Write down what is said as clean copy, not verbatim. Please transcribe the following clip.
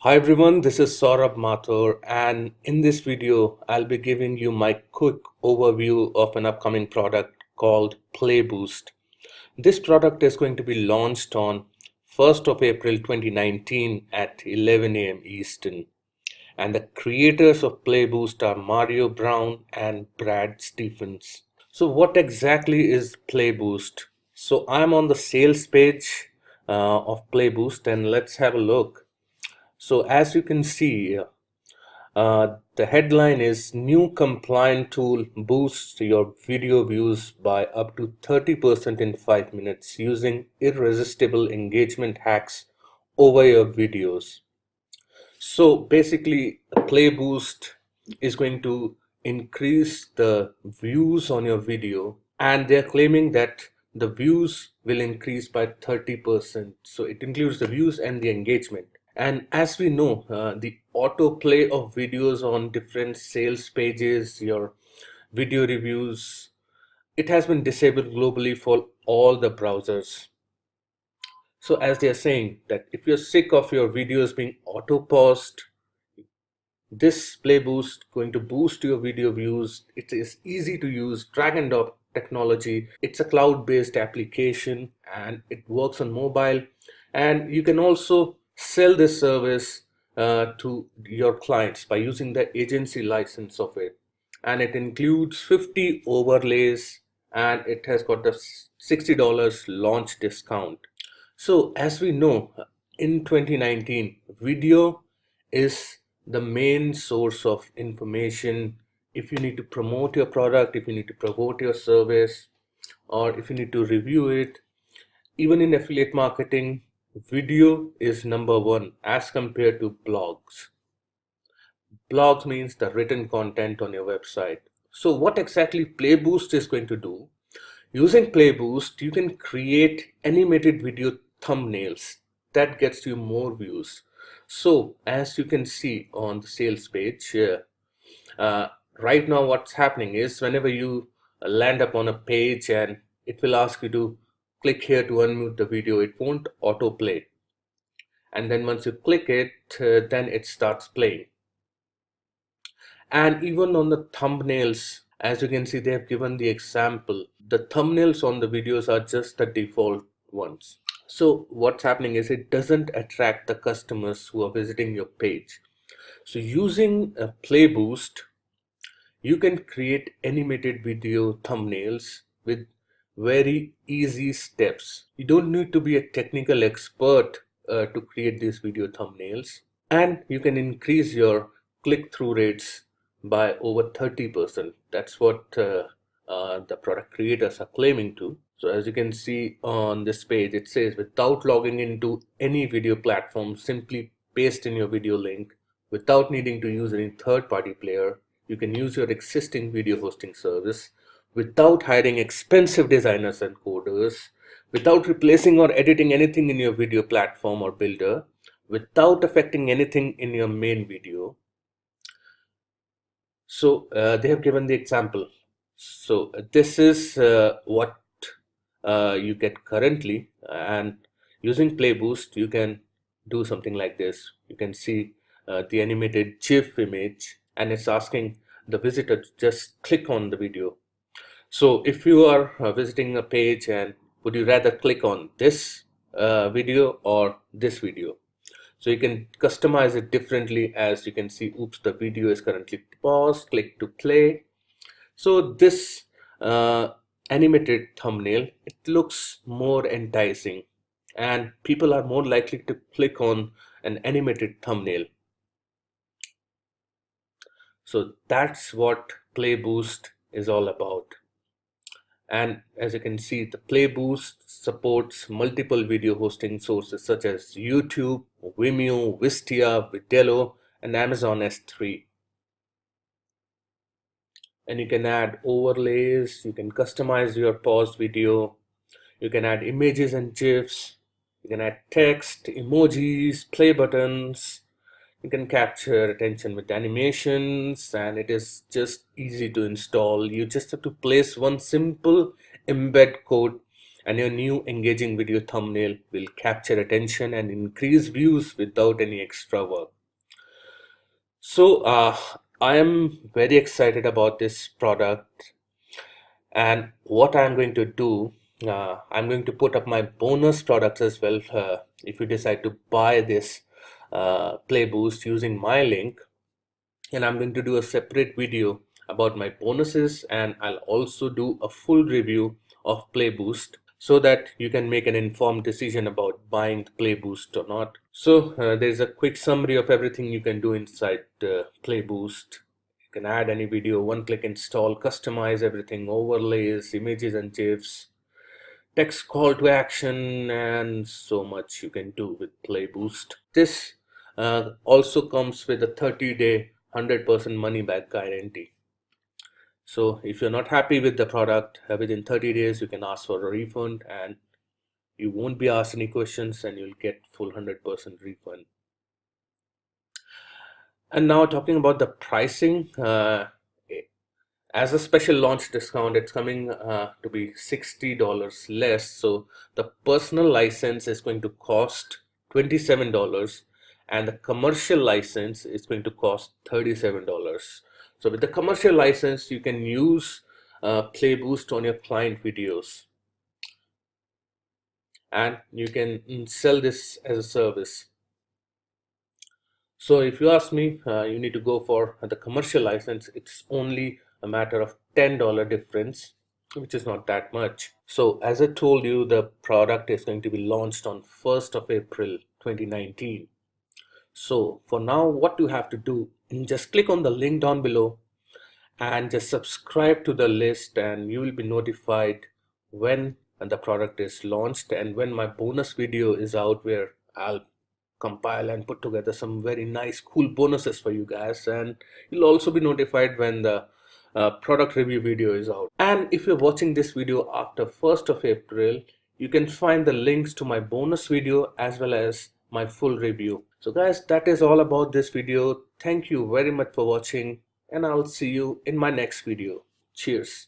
Hi everyone, this is Saurabh Mathur, and in this video I'll be giving you my quick overview of an upcoming product called Playboost. This product is going to be launched on 1st of April 2019 at 11 a.m. Eastern. And the creators of Playboost are Mario Brown and Brad Stephens. So what exactly is Playboost? So I'm on the sales page of Playboost, and let's have a look. So as you can see, the headline is New Compliant Tool Boosts Your Video Views by up to 30% in 5 minutes using irresistible engagement hacks over your videos. So basically, Playboost is going to increase the views on your video, and they're claiming that the views will increase by 30%. So it includes the views and the engagement. And as we know, the autoplay of videos on different sales pages, your video reviews, it has been disabled globally for all the browsers. So as they are saying that if you're sick of your videos being auto paused, this Playboost going to boost your video views. It is easy to use, drag and drop technology. It's a cloud-based application and it works on mobile. And you can also sell this service to your clients by using the agency license of it. And it includes 50 overlays and it has got the $60 launch discount. So as we know, in 2019, video is the main source of information. If you need to promote your product, if you need to promote your service, or if you need to review it, even in affiliate marketing, video is number one as compared to blogs. Blogs means the written content on your website. So what exactly Playboost is going to do? Using Playboost, you can create animated video thumbnails that gets you more views. So as you can see on the sales page here, right now what's happening is whenever you land up on a page and it will ask you to click here to unmute the video, it won't autoplay. And then once you click it, then it starts playing. And even on the thumbnails, as you can see, they have given the example. The thumbnails on the videos are just the default ones. So what's happening is it doesn't attract the customers who are visiting your page. So using a Playboost, you can create animated video thumbnails with very easy steps. You don't need to be a technical expert to create these video thumbnails, and you can increase your click-through rates by over 30%. That's what the product creators are claiming to. So as you can see on this page, it says without logging into any video platform, simply paste in your video link without needing to use any third-party player. You can use your existing video hosting service without hiring expensive designers and coders, without replacing or editing anything in your video platform or builder, without affecting anything in your main video. So they have given the example. So this is what you get currently, and using Playboost you can do something like this. You can see the animated GIF image, and it's asking the visitor to just click on the video. So if you are visiting a page, and would you rather click on this video or this video? So you can customize it differently. As you can see, oops, the video is currently paused, click to play. So this animated thumbnail, it looks more enticing and people are more likely to click on an animated thumbnail. So that's what Playboost is all about. And as you can see, the Playboost supports multiple video hosting sources such as YouTube, Vimeo, Wistia, Vidello, and Amazon S3. And you can add overlays, you can customize your paused video, you can add images and GIFs, you can add text, emojis, play buttons, you can capture attention with animations, and it is just easy to install. You just have to place one simple embed code and your new engaging video thumbnail will capture attention and increase views without any extra work. So I am very excited about this product, and what I'm going to do, I'm going to put up my bonus products as well. If you decide to buy this Playboost using my link, and I'm going to do a separate video about my bonuses, and I'll also do a full review of Playboost so that you can make an informed decision about buying the Playboost or not. So there's a quick summary of everything you can do inside Playboost. You can add any video, one-click install, customize everything, overlays, images and GIFs, text call to action, and so much you can do with Playboost. This also comes with a 30-day 100% money back guarantee. So if you're not happy with the product, within 30 days you can ask for a refund, and you won't be asked any questions, and you'll get full 100% refund. And now talking about the pricing, as a special launch discount, it's coming to be $60 less. So the personal license is going to cost $27, and the commercial license is going to cost $37. So with the commercial license, you can use Playboost on your client videos, and you can sell this as a service. So if you ask me, you need to go for the commercial license. It's only a matter of $10 difference, which is not that much. So as I told you, the product is going to be launched on 1st of April 2019. So for now, what you have to do, just click on the link down below and just subscribe to the list, and you will be notified when the product is launched and when my bonus video is out, where I'll compile and put together some very nice cool bonuses for you guys, and you'll also be notified when the product review video is out. And if you're watching this video after 1st of April, you can find the links to my bonus video as well as my full review. So guys, that is all about this video. Thank you very much for watching, and I'll see you in my next video. Cheers.